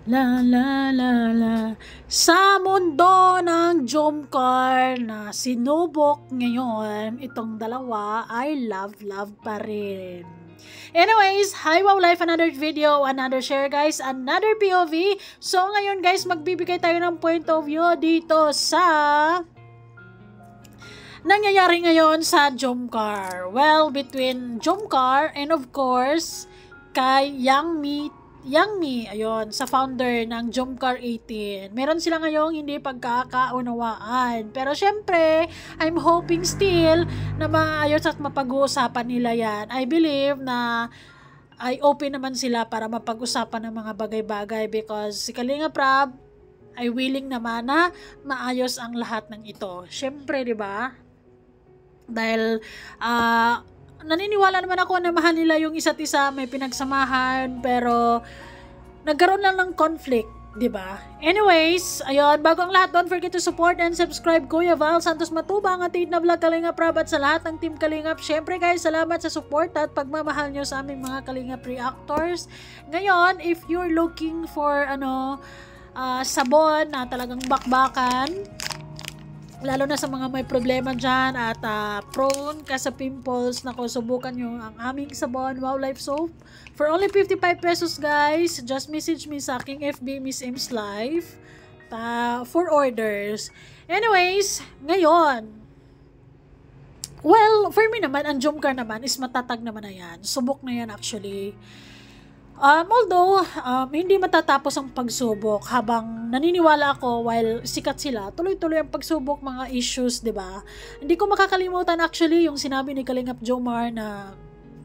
La la la la. Sa mundo ng Jomcar na sinubok ngayon, itong dalawa ay love pa rin. Anyways, hi Wow Life, another video, another share guys, another POV. So ngayon guys, magbibigay tayo ng point of view dito sa nangyayari ngayon sa Jomcar. Well, between Jomcar and of course, kay Youngmi, ayun, sa founder ng Jomcar 18. Meron sila ngayong hindi pagkakaunawaan. Pero syempre, I'm hoping still na maayos at mapag-uusapan nila yan. I believe na ay open naman sila para mapag-usapan ng mga bagay-bagay because si Kalinga Prab ay willing naman na maayos ang lahat ng ito. Syempre, di ba? Dahil, naniniwala naman ako na mahal nila yung isa't isa, may pinagsamahan, pero nagkaroon lang ng conflict, di ba? Anyways, ayun, bago ang lahat, don't forget to support and subscribe Kuya Val Santos Matubang at Tigna Vlog Kalinga Prab at sa lahat ng Team Kalingap. Syempre guys, salamat sa support at pagmamahal nyo sa aming mga Kalingap reactors. Ngayon, if you're looking for sabon na talagang bakbakan, lalo na sa mga may problema dyan at prone ka sa pimples, nako, subukan nyo ang aming sabon, Wow Life Soap. For only 55 pesos guys, just message me sa aking FB, Miss M's Life, for orders. Anyways, ngayon, well, for me naman, ang Jomcar naman is matatag naman na yan. Subok na yan actually. Although, hindi matatapos ang pagsubok habang naniniwala ako while sikat sila, tuloy-tuloy ang pagsubok, mga issues, 'di ba? Hindi ko makakalimutan actually yung sinabi ni Kalingap Jomar na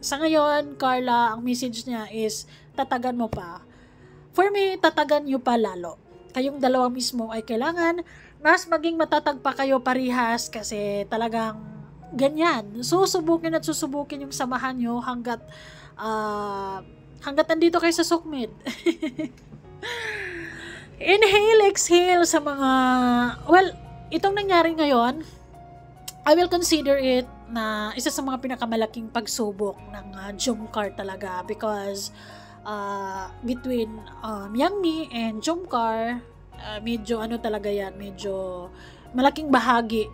sa ngayon, Carla, ang message niya is tatagan mo pa. For me, tatagan niyo pa lalo. Kayong dalawa mismo ay kailangan mas maging matatag pa kayo parihas kasi talagang ganyan. Susubukin at susubukin yung samahan niyo hanggat nandito kayo sa sukmit. Inhale, exhale sa mga, well, itong nangyari ngayon, I will consider it na isa sa mga pinakamalaking pagsubok ng Jomcar talaga because between Youngmi and Jomcar, medyo talaga yan, medyo malaking bahagi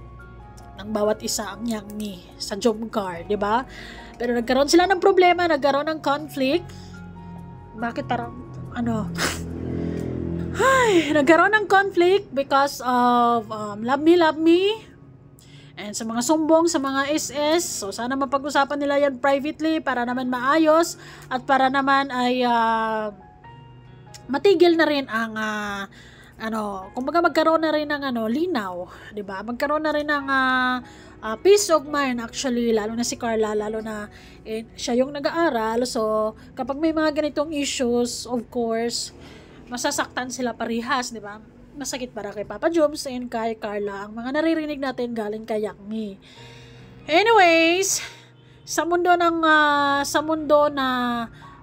ng bawat isa ang Youngmi sa Jomcar, di ba? Pero nagkaroon sila ng problema, nagkaroon ng conflict. Bakit parang nagkaroon ng conflict because of love me and sa mga sumbong sa mga SS. So sana mapag-usapan nila yan privately para naman maayos at para naman ay matigil na rin ang kumbaga magkaroon na rin ng linaw, 'di ba? Magkaroon na rin ng peace of mind actually, lalo na si Carla, lalo na siya yung nag-aaral. So kapag may mga ganitong issues, of course, masasaktan sila parihas, 'di ba? Masakit para kay Papa Joms and kay Carla ang mga naririnig natin galing kay Youngmi. Anyways, sa mundo na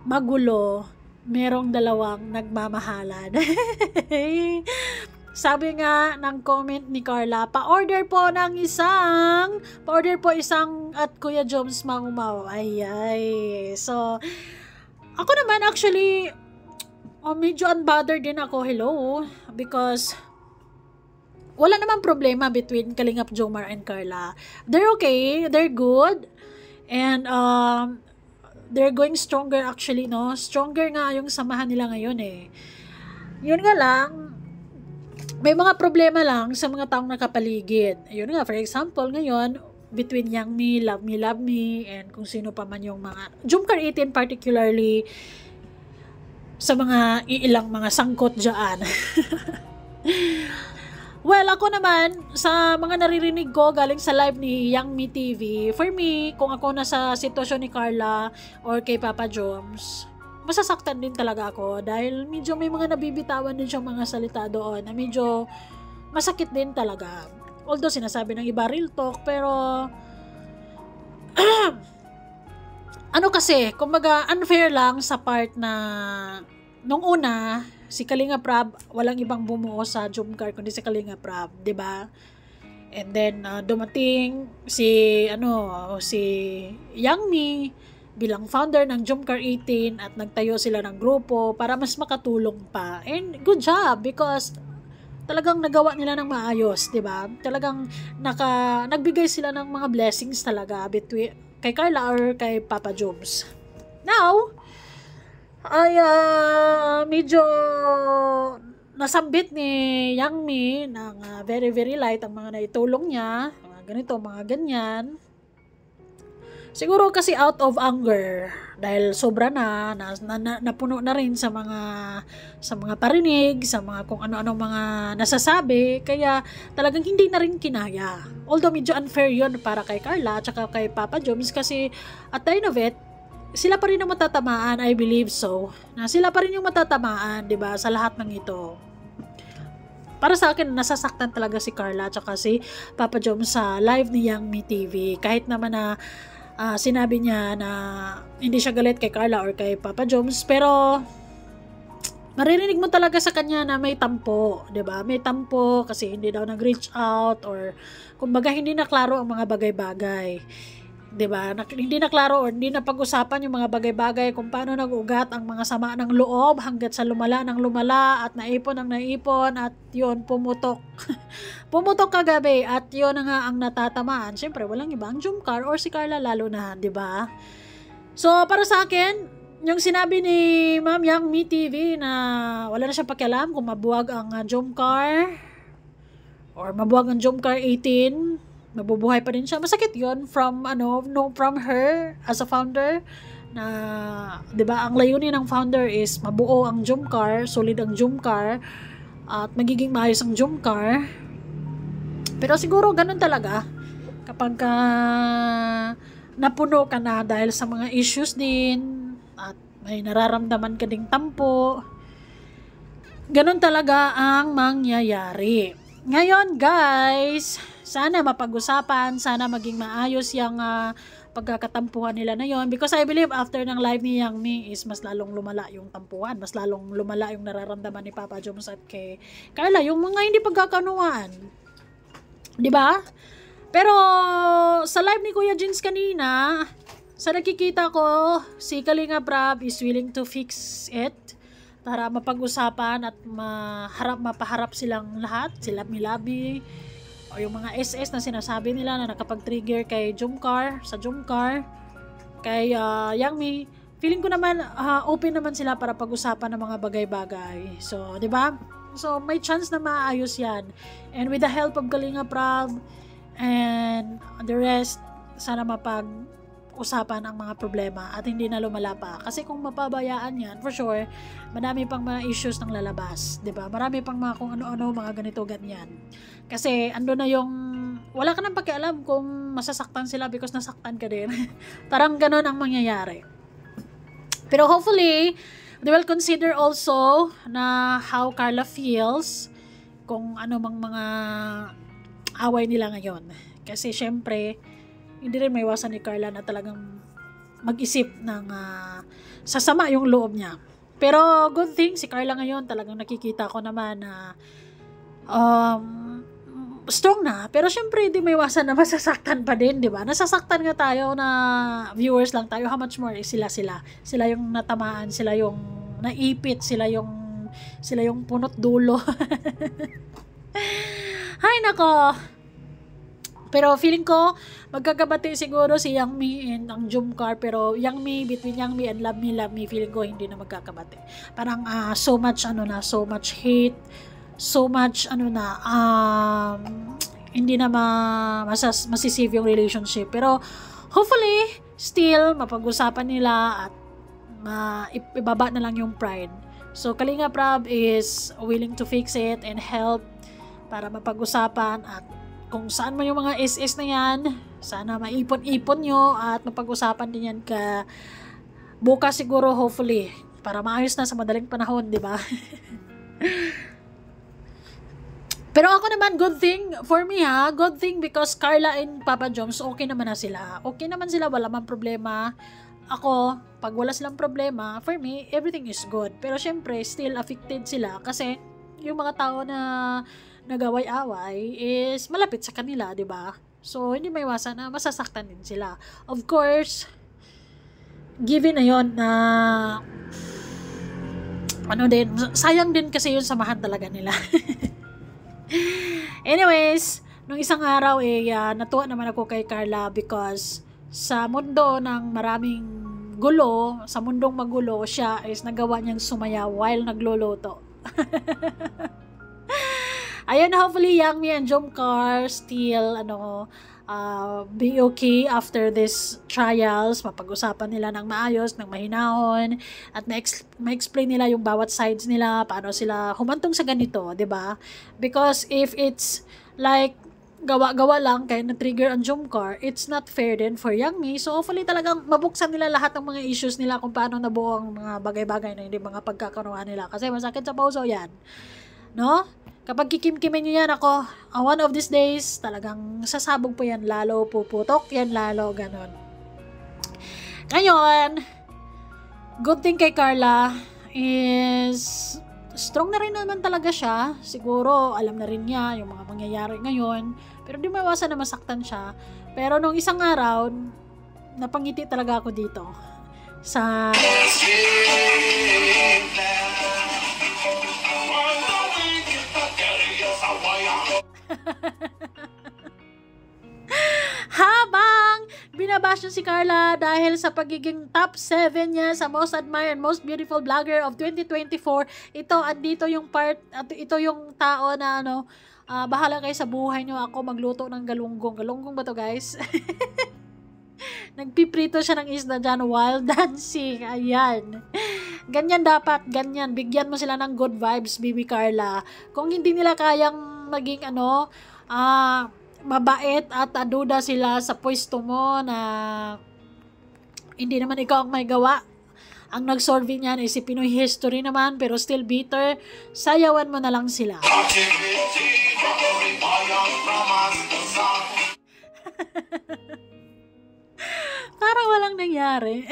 magulo, merong dalawang nagmamahalan. Sabi nga ng comment ni Carla, pa-order po isang at Kuya Joms Mangumaw. Ay. So, ako naman actually, medyo unbothered din ako, hello, because wala namang problema between Kalingap Jomar and Carla. They're okay, they're good, and they're going stronger actually, no? Stronger nga yung samahan nila ngayon eh. Yun nga lang, may mga problema lang sa mga taong nakapaligid. Ayun nga, for example, ngayon, between Youngmi, Love Me, and kung sino pa man yung mga, Jomcar 18 particularly, sa mga iilang mga sangkot dyan. Well, ako naman, sa mga naririnig ko galing sa live ni Youngmi TV, for me, kung ako nasa sitwasyon ni Carla or kay Papa Joms, masasaktan din talaga ako dahil medyo may mga nabibitawan din siyang mga salita doon na medyo masakit din talaga. Although sinasabi ng iba real talk, pero kasi, kumbaga unfair lang sa part na nung una, si Kalinga Prab, walang ibang bumuo sa Jomcar kundi si Kalinga Prab, 'di ba? And then dumating si Youngmi, bilang founder ng Jomcar 18 at nagtayo sila ng grupo para mas makatulong pa. And good job because talagang nagawa nila ng maayos, 'di ba? Talagang nagbigay sila ng mga blessings talaga between kay Carla or kay Papa Joms. Now, ay medyo nasambit ni Yang Mi ng very very light ang mga naitulong niya, mga ganito, mga ganyan. Siguro kasi out of anger dahil sobra napuno na rin sa mga parinig, sa mga kung ano-ano mga nasasabi, kaya talagang hindi na rin kinaya. Although medyo unfair 'yon para kay Carla at saka kay Papa Joms kasi at the end of it, sila pa rin ang matatamaan, I believe so. Na sila pa rin yung matatamaan, 'di ba, sa lahat ng ito. Para sa akin, nasasaktan talaga si Carla at saka si Papa Joms sa live ni Yang Mi TV. Kahit naman na sinabi niya na hindi siya galit kay Carla or kay Papa Joms, pero maririnig mo talaga sa kanya na may tampo, 'di ba? May tampo kasi hindi daw nag-reach out or kumbaga hindi na klaro ang mga bagay-bagay. 'Di ba? Hindi na klaro or hindi na pag-usapan yung mga bagay-bagay kung paano nag-ugat ang mga sama ng loob hangga't sa lumala ng lumala at naipon ang naipon at yun pumutok. Pumutok kagabi at yun na nga ang natatamaan. Siyempre walang iba ang Jomcar or si Carla lalo na, 'di ba? So para sa akin, yung sinabi ni Ma'am Yang Mi TV na wala na siyang pakialam kung mabuwag ang Jomcar or mabuwag ang Jomcar 18, mabubuhay pa rin siya. Masakit 'yon from from her as a founder na 'di ba ang layunin ng founder is mabuo ang Jomcar, solid ang Jomcar at magiging maayos ang Jomcar. Pero siguro ganun talaga kapag napuno ka na dahil sa mga issues din at may nararamdaman ka ding tampo. Ganun talaga ang mangyayari. Ngayon guys, sana mapag-usapan, sana maging maayos yung pagkakatampuhan nila na yon, because I believe after ng live ni Yang Mi is mas lalong lumala yung tampuhan, mas lalong lumala yung nararamdaman ni Papa Joms at kay Carla, yung mga hindi pagkakanuan, di ba? Pero sa live ni Kuya Jins kanina, sa nakikita ko, si Kalinga Prab is willing to fix it para mapag-usapan at mapaharap silang lahat, sila Milabi, o yung mga SS na sinasabi nila na nakapag-trigger kay Jomcar, sa Jomcar, kay Yang Mi. Feeling ko naman open naman sila para pag-usapan ng mga bagay-bagay. So, 'di ba? So, may chance na maayos 'yan. And with the help of Kalinga Prab and the rest, sana mapag-usapan ang mga problema at hindi na lumala pa. Kasi kung mapabayaan 'yan, for sure, marami pang mga issues nang lalabas, 'di ba? Marami pang mga kung ano-ano, mga ganito ganyan. Kasi ando na yung wala ka nang pakialam kung masasaktan sila because nasaktan ka din. Parang ganoon ang mangyayari. Pero hopefully, they will consider also na how Carla feels kung ano mang mga away nila ngayon. Kasi syempre, hindi rin may iwasan ni Carla na talagang mag-isip ng sasama yung loob niya. Pero good thing, si Carla ngayon talagang nakikita ko naman na strong na, pero syempre hindi may iwasan na masasaktan pa din, di ba? Nasasaktan nga tayo na viewers lang tayo, how much more sila yung natamaan, sila yung naipit, sila yung punot dulo. Hay nako. Pero feeling ko magkakabati siguro si Yang Mi and ang Jomcar, pero between Yang Mi and Love Me, feeling ko hindi na magkakabati. Parang so much hate, so much hindi na masisave yung relationship. Pero hopefully still mapag-usapan nila at ibaba na lang yung pride. So Kalinga Prab is willing to fix it and help para mapag-usapan, at kung saan man yung mga SS na yan, sana maipon-ipon nyo at mapag-usapan din yan bukas siguro, hopefully, para maayos na sa madaling panahon, di ba? Pero ako naman, good thing for me good thing because Carla and Papa Joms okay naman na sila. Okay naman sila, wala man problema. Ako, pag wala silang problema, for me, everything is good. Pero syempre, still affected sila kasi yung mga tao na nagaway-away is malapit sa kanila, 'di ba? So hindi maiwasan na masasaktan din sila. Of course, given na yon na ano din, sayang din kasi yung samahan talaga nila. Anyways, nung isang araw natuwa naman ako kay Carla because sa mundo ng maraming gulo, sa mundong magulo, siya is nagawa niyang sumaya while nagluluto. Ayun, hopefully Yangmi and Jomcar still be okay after this trials, mapag-usapan nila ng maayos, ng mahinahon, at ma-explain nila yung bawat sides nila, paano sila humantong sa ganito, 'di ba? Because if it's like gawa-gawa lang kaya na-trigger ang Jomcar, it's not fair din for Yangmi. So hopefully talagang mabuksan nila lahat ng mga issues nila kung paano nabuo ang mga bagay-bagay na hindi mga pagkakaroon nila. Kasi masakit sa puso yan. No? Kapag kikim-kimin nyo yan, ako, one of these days, talagang sasabog po yan, lalo puputok yan, lalo, ganon. Ngayon, good thing kay Carla is, strong na rin naman talaga siya. Siguro, alam na rin niya yung mga mangyayari ngayon, pero di maiwasan na masaktan siya. Pero nung isang araw, napangiti talaga ako dito. Sa... Habang binabash niya si Carla dahil sa pagiging top 7 niya sa most admired and most beautiful blogger of 2024, andito yung part, at ito yung tao na bahala kayo sa buhay niyo, ako magluto ng galunggong. Galunggong ba to, guys? Nagpiprito siya ng isda dyan while dancing. Ayan. Ganyan dapat, ganyan. Bigyan mo sila ng good vibes, Bibi Carla. Kung hindi nila kayang maging mabait at aduda sila sa pwesto mo na hindi naman ikaw ang may gawa. Ang nag-survey niyan ay si Pinoy History naman, pero still bitter. Sayawan mo na lang sila. Parang walang nangyari.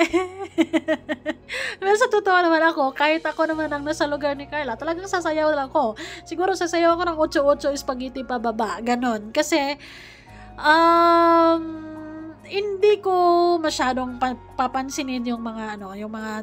Well, sa totoo naman ako, kahit ako naman ang nasa lugar ni Carla, talagang sasayaw lang ako. Siguro sasayaw ako ng 8-8 spaghetti pababa. Ganon. Kasi, hindi ko masyadong papansinin yung mga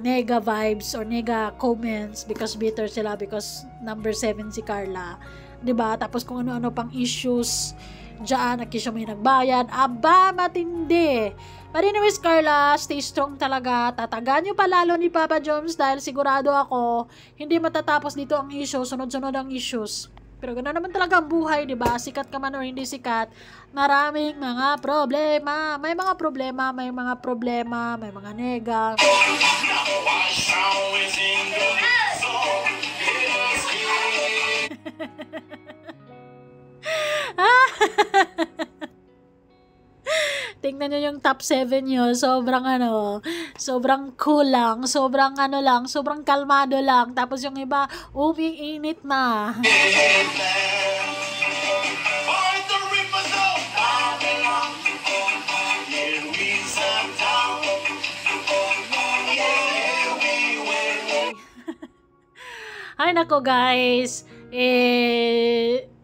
nega vibes or nega comments because bitter sila because number 7 si Carla. 'Di ba? Tapos kung ano-ano pang issues diyan, nakisyo may nagbayad. Aba, matindi. But anyways, Carla, stay strong talaga. Tatagan nyo pa lalo ni Papa Joms dahil sigurado ako, hindi matatapos dito ang issue, sunod-sunod ang issues. Pero ganoon naman talaga ang buhay, di ba? Sikat ka man or hindi sikat, maraming mga problema. May mga problema, may mga problema, may mga nega. Tingnan nyo yung top 7 nyo, sobrang cool lang, sobrang kalmado lang, tapos yung iba, umiinit na. Ay nako guys,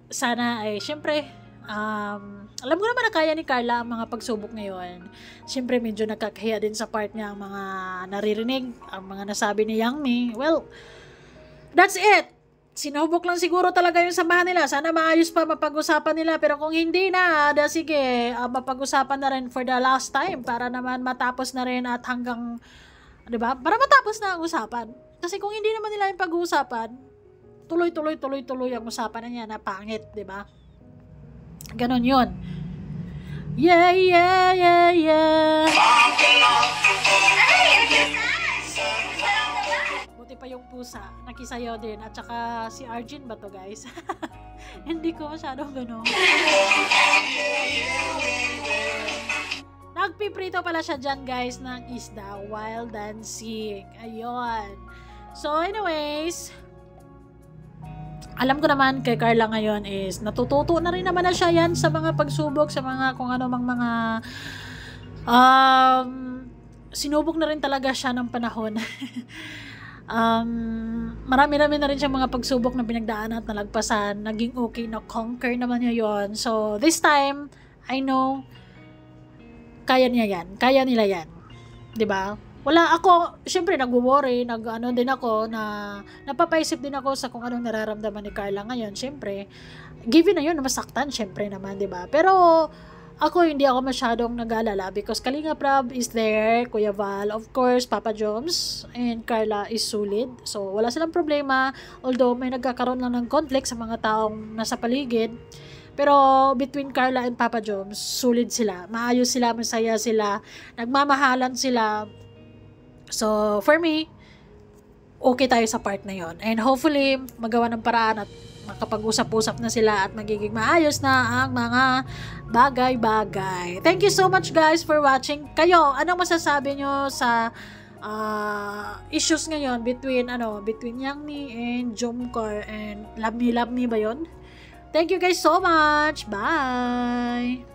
sana syempre, alam ko naman na kaya ni Carla ang mga pagsubok ngayon. Siyempre, medyo nakakahiya din sa part niya ang mga naririnig, ang mga nasabi ni Yangmi. Well, that's it. Sinubok lang siguro talaga yung samahan nila. Sana maayos pa mapag-usapan nila. Pero kung hindi na, sige, mapag-usapan na rin for the last time para naman matapos na rin at hanggang, diba? Para matapos na ang usapan. Kasi kung hindi naman nila yung pag-uusapan, tuloy-tuloy ang usapan na niya na pangit, diba? Ganon yun. Yeah. Buti pa yung pusa. Nakisayaw din. At saka si Arjun ba to, guys? Hindi ko masyadong gano'n. Nagpiprito pala siya dyan, guys, ng isda while dancing. Ayun. So, anyways, alam ko naman kay Carla ngayon is natututo na rin naman na siya yan sa mga pagsubok, sa mga kung ano mang mga sinubok na rin talaga siya ng panahon. Marami-rami na rin siya mga pagsubok na pinagdaanan at nalagpasan. Naging okay, na-conquer naman niya yon. So, this time, I know, kaya niya yan. Kaya nila yan. 'Di ba? wala ako, syempre nagwo-worry, ano din ako na napapaisip din ako sa kung anong nararamdaman ni Carla ngayon. Syempre, given na yun na masaktan, syempre naman, 'di ba? Pero ako hindi ako masyadong nag-aalala because Kalinga Prab is there, Kuya Val, of course, Papa Joms, and Carla is solid. So, wala silang problema. Although, may nagkakaroon lang ng conflict sa mga taong nasa paligid. Pero, between Carla and Papa Joms, solid sila. Maayos sila, masaya sila, nagmamahalan sila. So, for me, okay tayo sa part na yon. And hopefully, magawa ng paraan at makapag-usap-usap na sila at magiging maayos na ang mga bagay-bagay. Thank you so much guys for watching. Kayo, anong masasabi nyo sa issues ngayon between Yangmi and Jomcar and Love Me ba yon? Thank you guys so much. Bye!